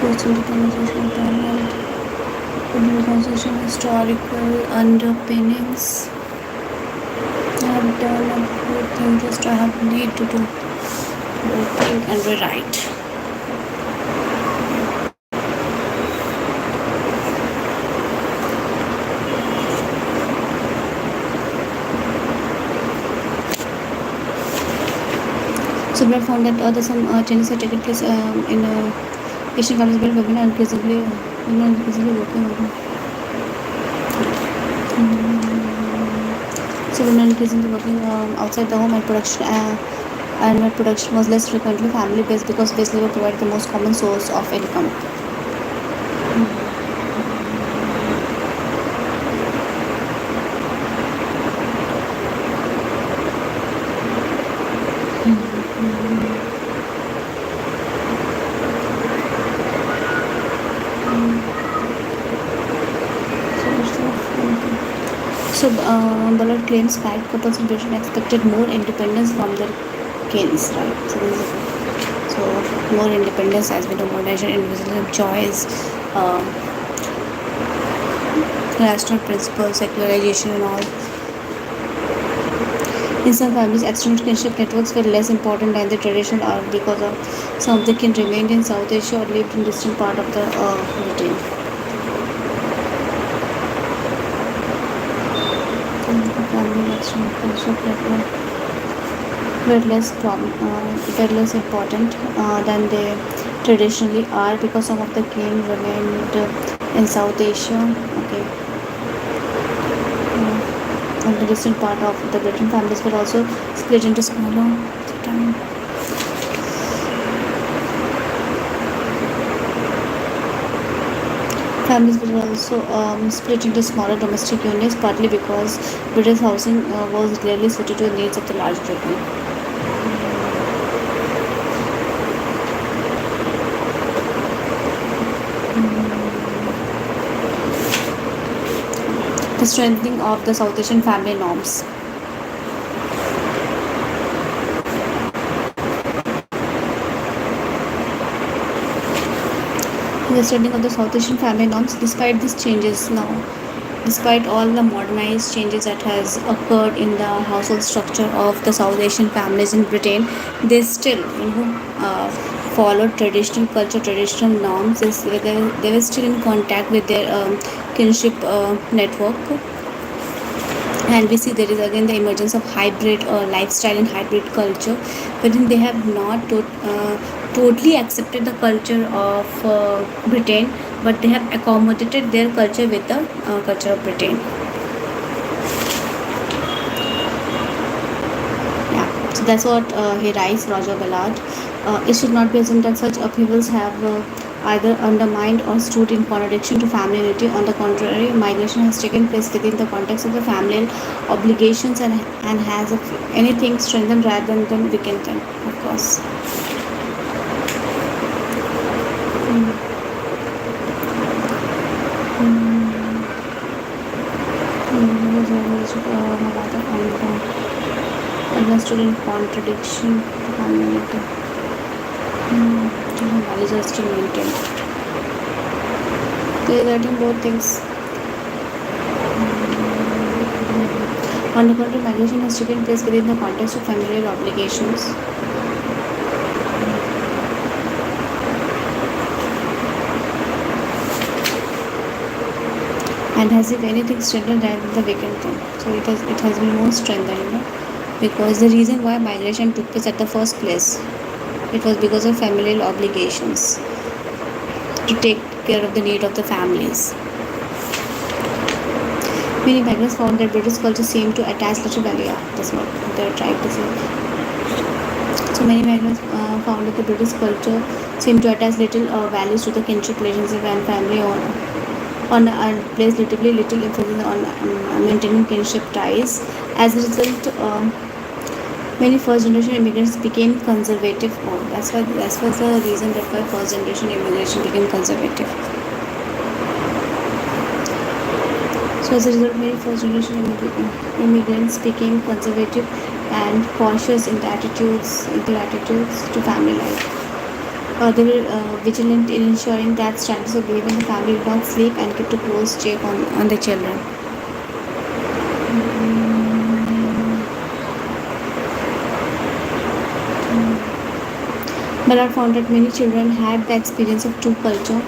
Post-independence retirement, organization historical underpinnings. I have done a good thing, just I have need to do think and rewrite. So we have found that there's some changes have taken place in Asian countries where women are increasingly working on. So women are increasingly working outside the home, and where production was less frequently family based because base labor provided the most common source of income. So Ballard claims five couples in Britain expected more independence from their kings, right? So more independence has been a modernization, individualism, choice, um, rational principles, secularization, and all. In some families, extended kinship networks were less important than the traditional are because of some of the kin remained in South Asia or lived in distant part of the Britain. Family extended kinship network were less important than they traditionally are because some of the kin remained in South Asia. Okay, and the distant part of the Britain families were also split into smaller time. Families were also split into smaller domestic units, partly because British housing was rarely suited to the needs of the large Britain. The strengthening of the South Asian family norms. The strengthening of the South Asian family norms, despite these changes now, despite all the modernized changes that has occurred in the household structure of the South Asian families in Britain, they still, follow traditional culture, traditional norms. They were still in contact with their kinship network, and we see there is again the emergence of hybrid lifestyle and hybrid culture, wherein they have not totally accepted the culture of Britain, but they have accommodated their culture with the culture of Britain. Yeah, so that's what he writes, Roger Ballard. It should not be assumed that such upheavals have either undermined or stood in contradiction to family unity. On the contrary, migration has taken place within the context of the family obligations, and has, if anything, strengthened rather than weakened them, of course. Understood in contradiction to family unity. Values are still maintained. They are writing both things. On the contrary, migration has taken place within the context of familial obligations. And has, if anything, strengthened rather than the weakened thing. So it has been more strengthened, because the reason why migration took place at the first place, it was because of familial obligations to take care of the need of the families. Many migrants found that British culture seemed to attach little value. Yeah, that's what they're trying to say. So many migrants found that the British culture seemed to attach little values to the kinship relationship and family placed relatively little emphasis on maintaining kinship ties. As a result, many first generation immigrants became conservative. Oh, that's was the reason that why first generation immigration became conservative. So as a result, many first generation immigrants became conservative and cautious in their attitudes to family life. They were vigilant in ensuring that standards of behavior in the family did not slip and kept a close check on the children. Ballard found that many children had the experience of two culture.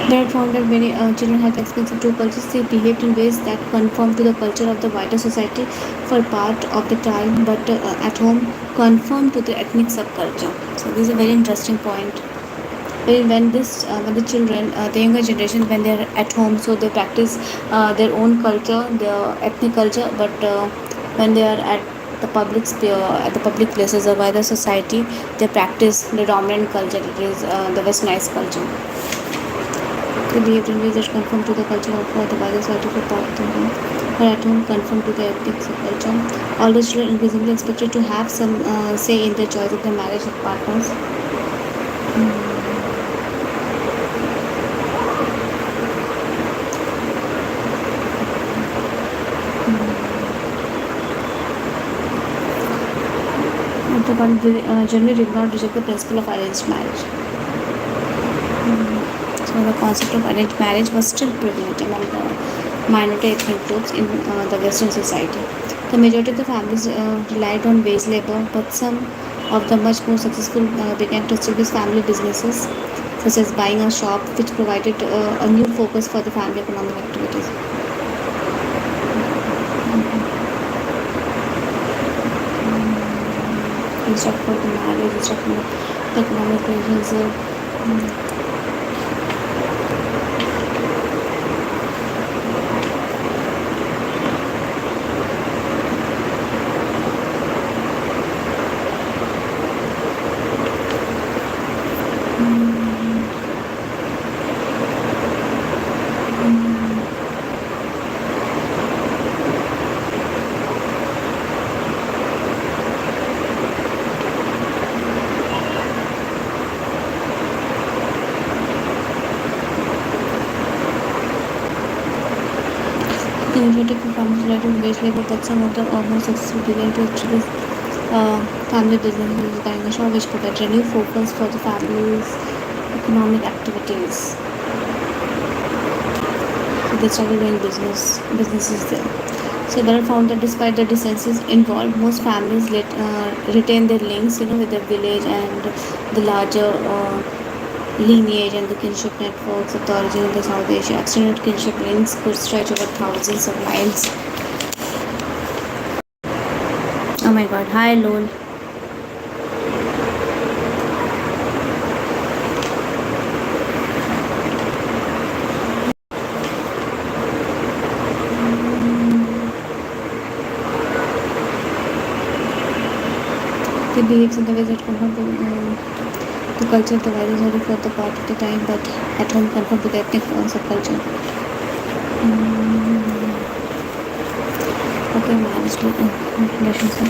Ballard found that many children had the experience of two cultures. They behaved in ways that conformed to the culture of the wider society for part of the time, but at home conformed to the ethnic subculture. So this is a very interesting point. When the children, the younger generation, when they are at home, so they practice their own culture, their ethnic culture, but when they are at the public sphere, at the public places or by the society, they practice the dominant culture, it is the westernized culture. They behave in ways that conform to the culture of the by the society for part of the home, but at home conform to the ethnic culture. All the children increasingly expected to have some say in the choice of their marriage partners. The one generally did not reject the principle of arranged marriage. So the concept of arranged marriage was still prevalent among the minority ethnic groups in the Western society. The majority of the families relied on wage labor, but some of the much more successful began to establish family businesses, such as buying a shop, which provided a new focus for the family economic activities. Instead for the marriage, instead for the economic reasons. The majority of families rely on wage labor, but some of the more successful began to introduce family businesses, buying a shop, which provided a new focus for the family's economic activities. So they started doing businesses there. So Bharat found that despite the differences involved, most families retain their links, with their village and the larger lineage and the kinship networks of the origin of the South Asia. Extended kinship links could stretch over thousands of miles. Oh my god, hi Lol. They behave in the ways that conform to the culture of the virus only for the part of the time, but at home conform to the ethnic subculture. Okay, managed relationship.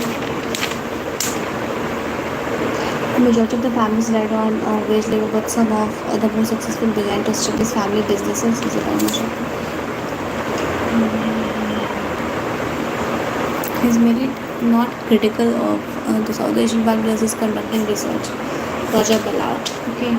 The majority of the families relied on wage labor, but some of the more successful began to establish family businesses. Is it almost He's made it not critical of the South Asian families is conducting research. Roger Ballard. Okay.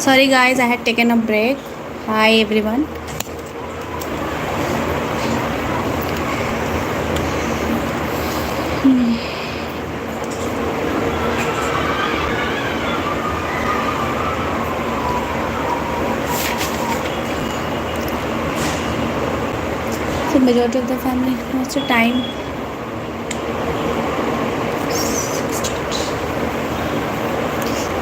Sorry guys, I had taken a break. Hi everyone. So majority of the family, what's the time?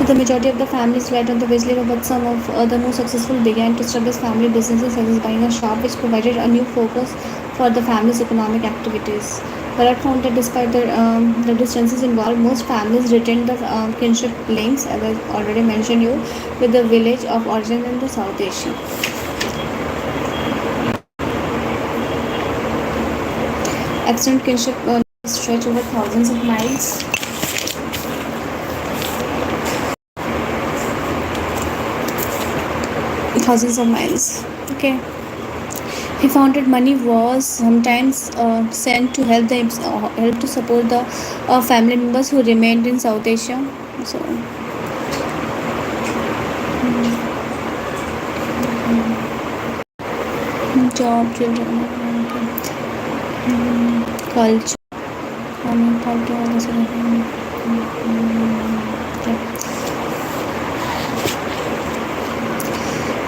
The majority of the families relied on the wage labor, but some of the more successful began to establish family businesses such as buying a shop, which provided a new focus for the family's economic activities. Bharat found that despite the distances involved, most families retained the kinship links, as I already mentioned you, with the village of origin in the South Asia. Extended kinship stretch over thousands of miles. Thousands of miles. Okay. He found that money was sometimes sent to help to support the family members who remained in South Asia. So, job, children, culture, farming, poverty, all this.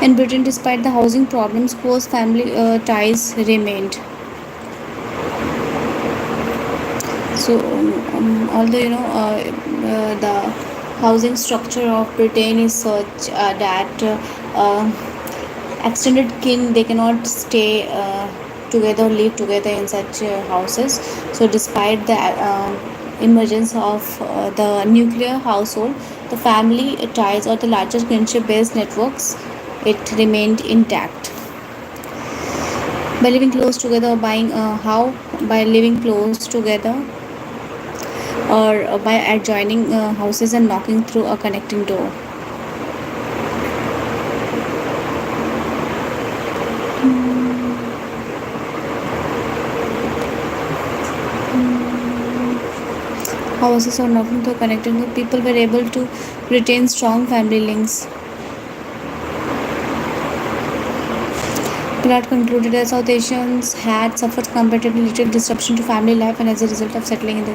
In Britain, despite the housing problems, close family ties remained. So, although the housing structure of Britain is such that extended kin they cannot stay together, live together in such houses. So, despite the emergence of the nuclear household, the family ties or the larger kinship-based networks, it remained intact. By living close together, buying how by living close together or by adjoining houses and knocking through a connecting door. Houses or knocking through a connecting door, people were able to retain strong family links. Pratt concluded that South Asians had suffered comparatively little disruption to family life and as a result of settling in the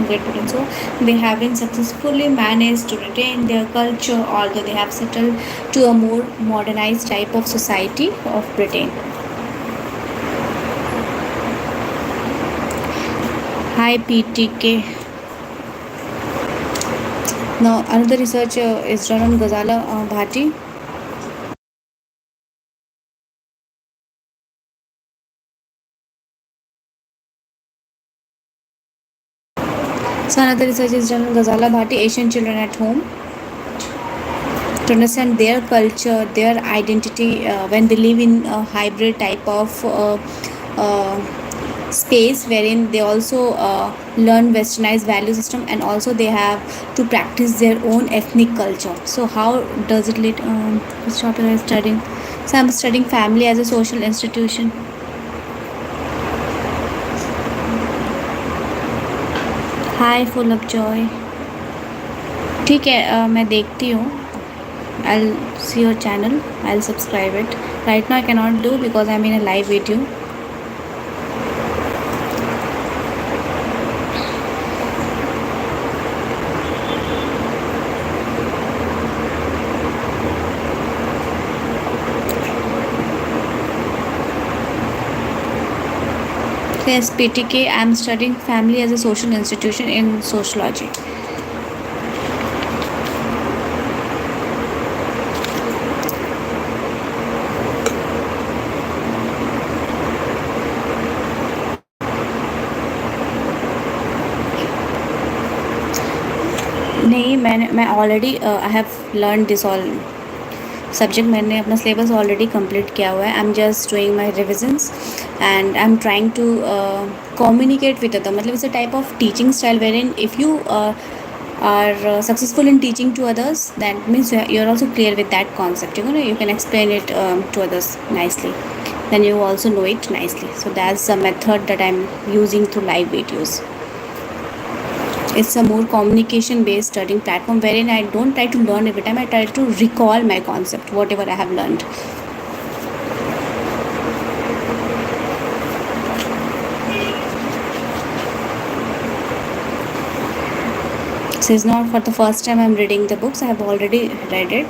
Great Britain. So they have been successfully managed to retain their culture, although they have settled to a more modernized type of society of Britain. Hi PTK. Now another research is done on Ghazala Bhati. So another research is done on Ghazala Bhati, Asian children at home, to understand their culture, their identity when they live in a hybrid type of space wherein they also learn westernized value system and also they have to practice their own ethnic culture. So how does it lead? Which topic are you studying? So I'm studying family as a social institution. Hi, full of joy. ठीक है मैं देखती हूँ. I'll see your channel. I'll subscribe it. Right now I cannot do because I'm in a live video. Yes, PTK. I'm studying family as a social institution in sociology. नहीं मैं already I have learn this all subject. मैंने अपना syllabus already complete किया हुआ है. I am just doing my revisions and I am trying to communicate with other. मतलब it's a type of teaching style where in if you are successful in teaching to others, that means you're also clear with that concept. You can explain it to others nicely, then you also know it nicely. So that's the method that I'm using through live videos. It's a more communication based studying platform wherein I don't try to learn every time, I try to recall my concept, whatever I have learned. So it's not for the first time I'm reading the books, I have already read it.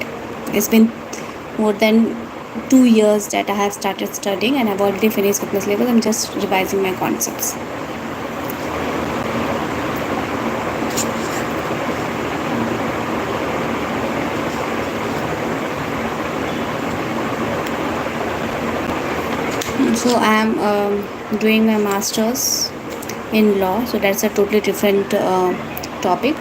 It's been more than 2 years that I have started studying and I've already finished with my syllabus. I'm just revising my concepts. So I am doing my masters in law, so that's a totally different topic.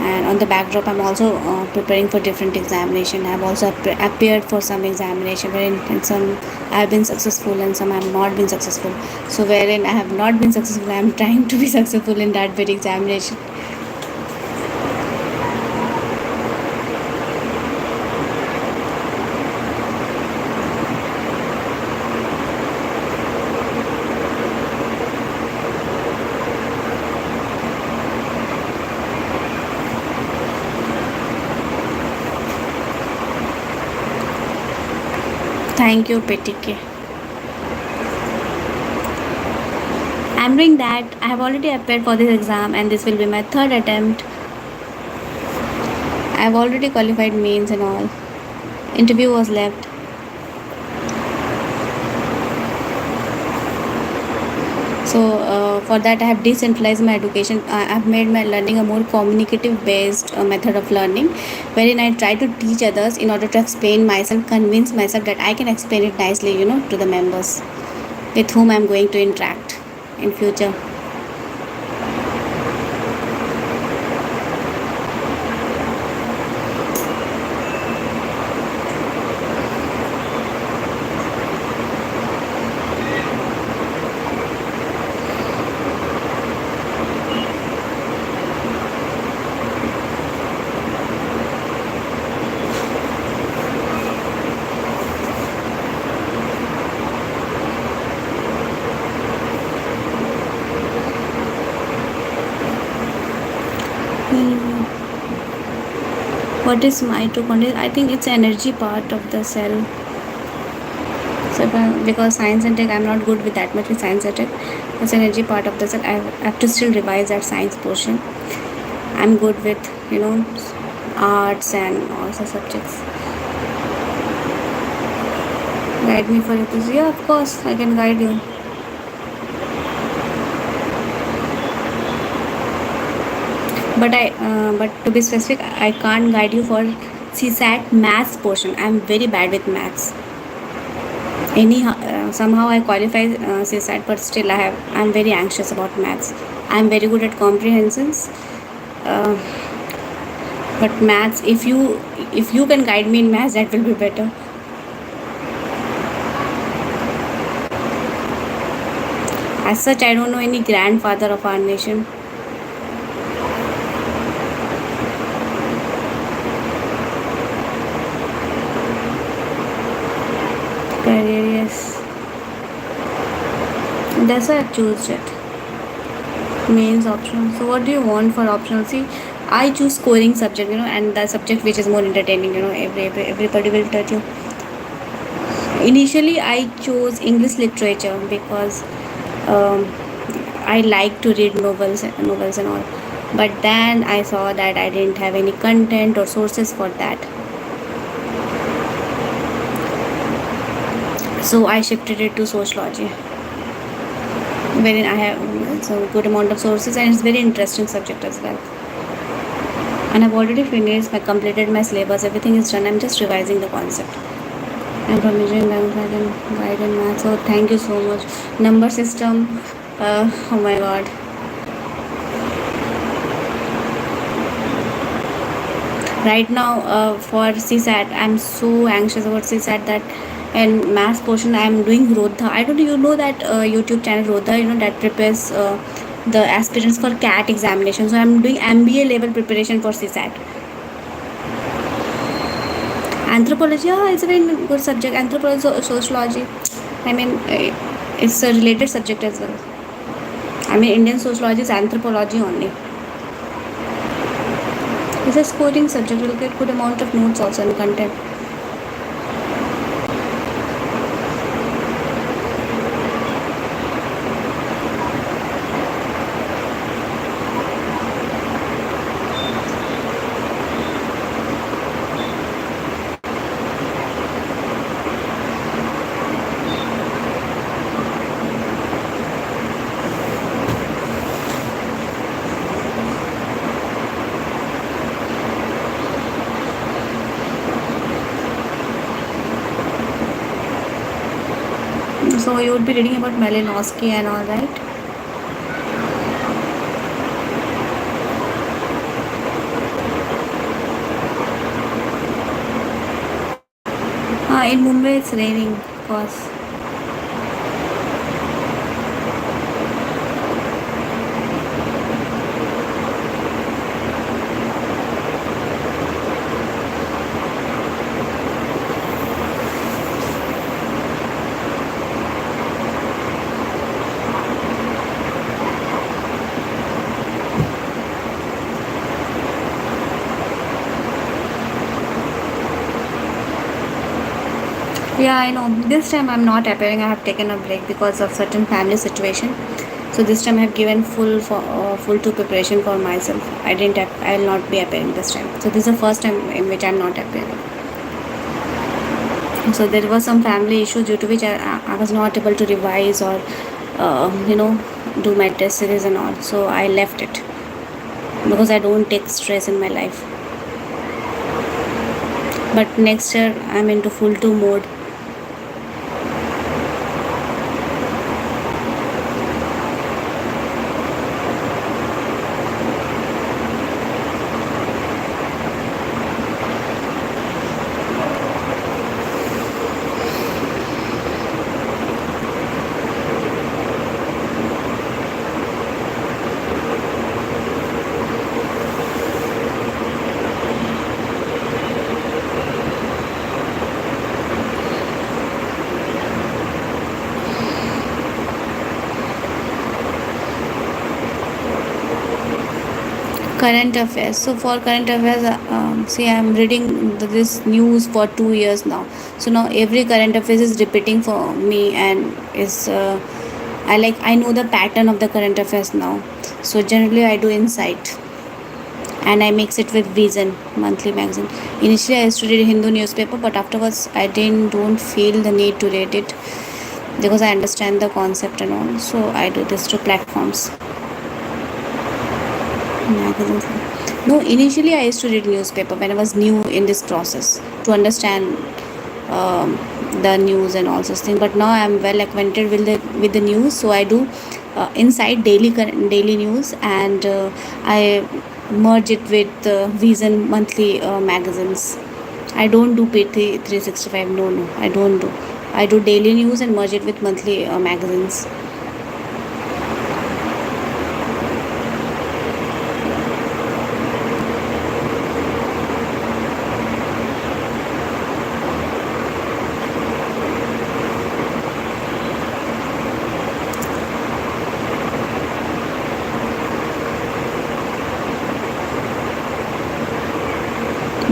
And on the backdrop, I'm also preparing for different examination. I've also appeared for some examination wherein in some I have been successful and some I have not been successful. So wherein I have not been successful, I am trying to be successful in that very examination. Thank you, PTK. I'm doing that. I have already appeared for this exam and this will be my third attempt. I have already qualified mains and all. Interview was left. So for that, I have decentralized my education. I have made my learning a more communicative based method of learning, wherein I try to teach others in order to explain myself, convince myself that I can explain it nicely, to the members with whom I'm going to interact in future. Hmm. What is mitochondria? I think it's energy part of the cell. So because science and tech, I'm not good with that much with science and tech. It's energy part of the cell. I have to still revise that science portion. I'm good with arts and also subjects. Guide me for it. Yeah, of course, I can guide you. But to be specific, I can't guide you for CSAT maths portion. I'm very bad with maths. Anyhow, somehow I qualify CSAT, but still I'm very anxious about maths. I'm very good at comprehensions, uh, but maths. If you can guide me in maths, that will be better. As such, I don't know any grandfather of our nation. Career, yes. That's why I choose it. Mains optional. So what do you want for optional? See, I choose scoring subject, and the subject which is more entertaining. Everybody will touch you. Initially, I chose English literature because um, I like to read novels and all. But then I saw that I didn't have any content or sources for that, so I shifted it to sociology, wherein I have some good amount of sources and it's very interesting subject as well. And I've already finished, I completed my syllabus, everything is done. I'm just revising the concept. I'm from engineering background and guide in math. So thank you so much. Number system. Oh my god. Right now, for CSAT, I'm so anxious about CSAT that and maths portion I'm doing Rodha. I don't that YouTube channel Rodha, that prepares the aspirants for CAT examination. So I'm doing MBA level preparation for CSAT. Anthropology, yeah, it's a very good subject. Anthropology, sociology. I mean, it's a related subject as well. I mean, Indian sociology is anthropology only. This is coding subject will get good amount of notes also and content. So you would be reading about Malinowski and all, right? In Mumbai it's raining, of course. Yeah, I know. This time I'm not appearing. I have taken a break because of certain family situation. So this time I have given full to preparation for myself. I didn't. I will not be appearing this time. So this is the first time in which I'm not appearing. So there was some family issue due to which I was not able to revise or do my test series and all. So I left it because I don't take stress in my life. But next year I'm into full two mode. Current affairs. So for current affairs, see, I'm reading this news for 2 years now. So now every current affairs is repeating for me, and is I know the pattern of the current affairs now. So generally, I do Insight, and I mix it with Vision monthly magazine. Initially, I used to read Hindu newspaper, but afterwards, I didn't don't feel the need to read it because I understand the concept and all. So I do this to platforms. Magazines. No, initially I used to read newspaper when I was new in this process to understand um, the news and all such things. But now I am well acquainted with the news, so I do inside daily news, and I merge it with Vision monthly magazines. I don't do PT 365. No, no, I don't do. I do daily news and merge it with monthly magazines.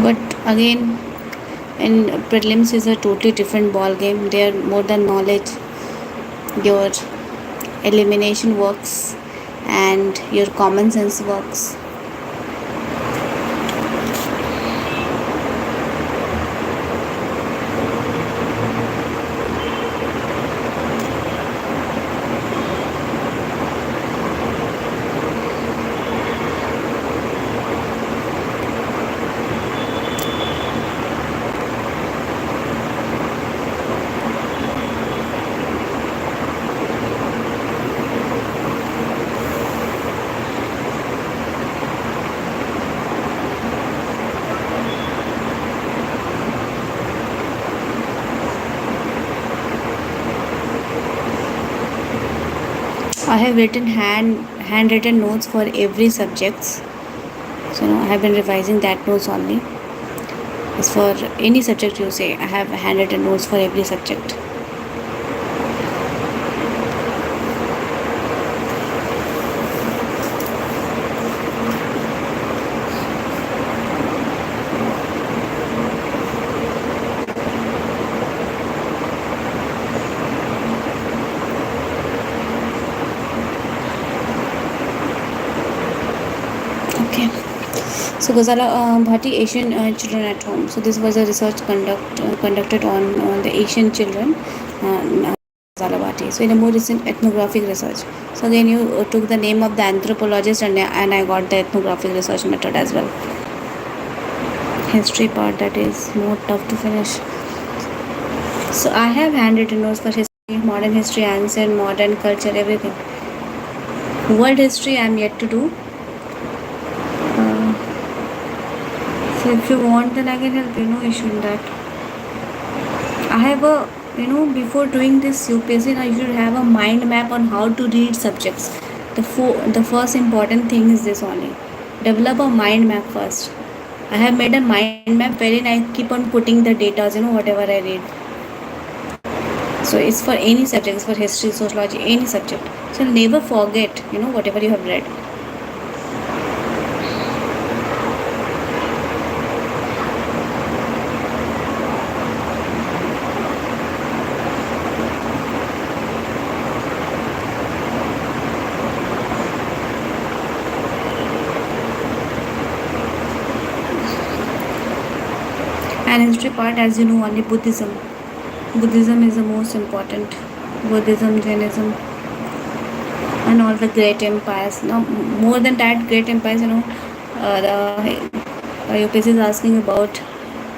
But again, in prelims is a totally different ball game. They are more than knowledge. Your elimination works and your common sense works. I have written handwritten notes for every subjects. So I have been revising that notes only. As for any subject you say, I have handwritten notes for every subject. So Ghazala Bhati, Asian children at home. So this was a research conducted on the Asian children. Ghazala Bhati. So in a more recent ethnographic research. So again, you took the name of the anthropologist, and I got the ethnographic research method as well. History part, that is more tough to finish. So I have handwritten notes for history, modern history, ancient, modern culture, everything. World history I am yet to do. So if you want, then I can help you. No issue in that. I have a, before doing this UPSC, now you should have a mind map on how to read subjects. The first important thing is this only. Develop a mind map first. I have made a mind map wherein I keep on putting the data, whatever I read. So it's for any subject, it's for history, sociology, any subject. So never forget, whatever you have read. And history part, as you know, only Buddhism. Buddhism is the most important. Buddhism, Jainism, and all the great empires. Now, more than that, great empires, the UPSC is asking about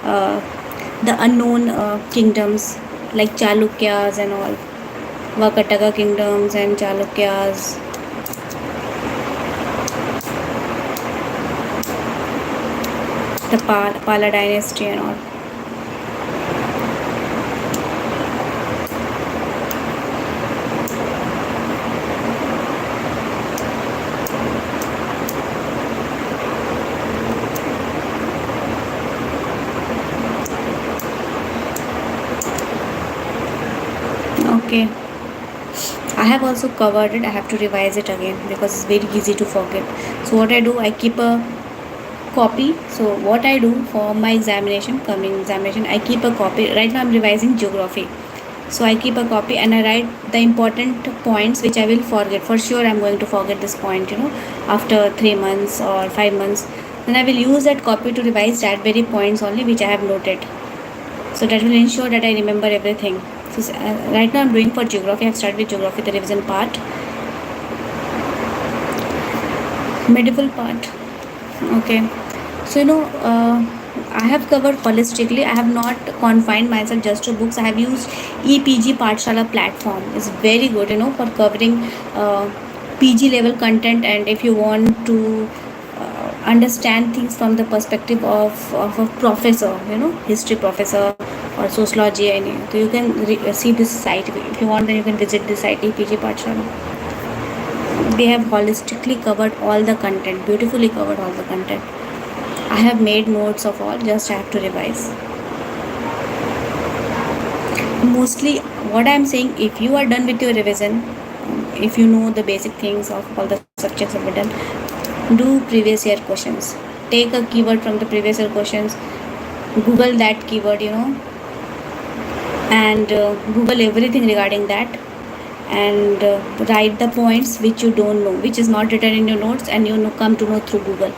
the unknown kingdoms like Chalukyas and all. Vakataka kingdoms and Chalukyas. The Pala dynasty and all. Okay, I have also covered it. I have to revise it again because it's very easy to forget. So what I do, I keep a copy. So what I do for my coming examination, I keep a copy. Right now I'm revising geography. So I keep a copy and I write the important points which I will forget. For sure I'm going to forget this point, after 3 months or 5 months. Then I will use that copy to revise that very points only which I have noted. So that will ensure that I remember everything. So right now I'm doing for geography. I've started with geography, the revision part. Medieval part. Okay. So I have covered holistically. I have not confined myself just to books. I have used EPG Pathshala platform. It's very good, for covering PG level content. And if you want to understand things from the perspective of a professor, history professor or sociology, so you can see this site. If you want, then you can visit this site, EPG Pathshala. They have holistically covered all the content, beautifully covered all the content. I have made notes of all, just I have to revise. Mostly what I am saying, if you are done with your revision, if you know the basic things of all the subjects have been done, do previous year questions. Take a keyword from the previous year questions, Google that keyword, and Google everything regarding that, and write the points which you don't know, which is not written in your notes, and come to know through Google.